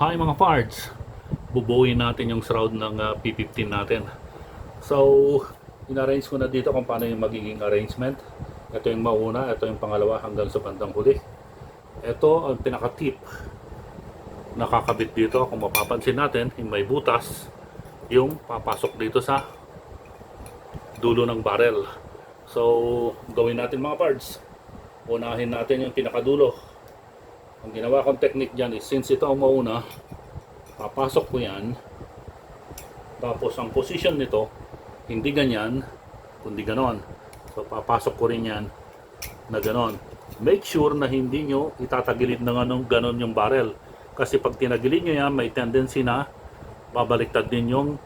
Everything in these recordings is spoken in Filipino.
Hi mga parts, bubuuin natin yung shroud ng P15 natin. So, in-arrange ko na dito kung paano yung magiging arrangement. Ito yung mauna, ito yung pangalawa hanggang sa bandang huli. Ito ang pinaka-tip nakakabit dito. Kung mapapansin natin, yung may butas, yung papasok dito sa dulo ng barrel. So, gawin natin mga parts. Unahin natin yung pinakadulo. Ang ginawa kong technique dyan is, since ito ang mauna, papasok ko yan. Tapos ang position nito, hindi ganyan, kundi ganon. So papasok ko rin yan na ganon. Make sure na hindi nyo itatagilid na ganon yung barrel. Kasi pag tinagilid nyo yan, may tendency na babaliktad din yung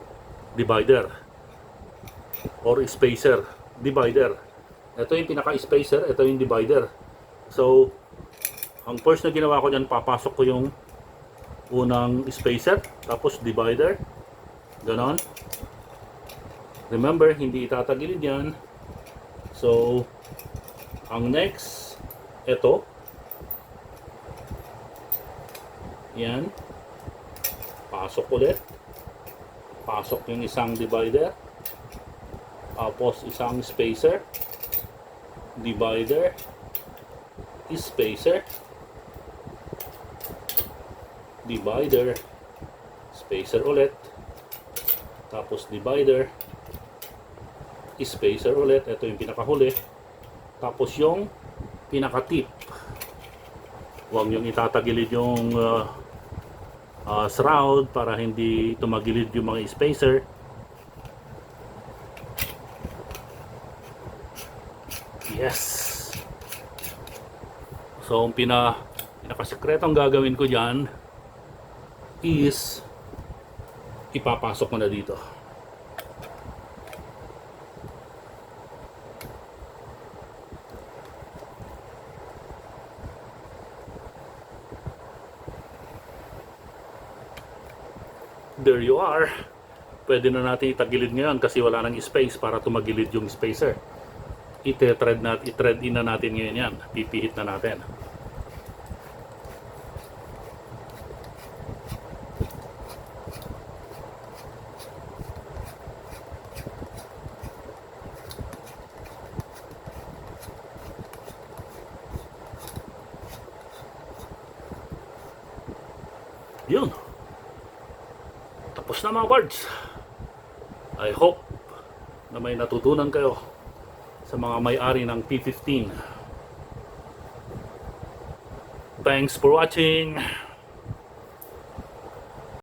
divider or spacer. Divider. Ito yung pinaka-spacer, ito yung divider. So, ang first na ginawa ko dyan, papasok ko yung unang spacer, tapos divider, ganon. Remember, hindi itatagilid yan. So, ang next, ito, yan, pasok ulit, pasok yung isang divider, tapos isang spacer, divider, spacer, divider, spacer ulit, tapos divider, spacer ulit, ito yung pinakahuli, tapos yung pinaka-tip. Huwag yung itatagilid yung shroud para hindi tumagilid yung mga spacer. Yes! So, ang pinakasikretong gagawin ko dyan is ipapasok mo na dito. There you are. Pwede na natin itagilid ngayon kasi wala nang space para tumagilid yung spacer. I-thread in na natin ngayon yan. Pipihit na natin. Yun. Tapos na mga parts. I hope na may natutunan kayo sa mga may-ari ng P15. Thanks for watching.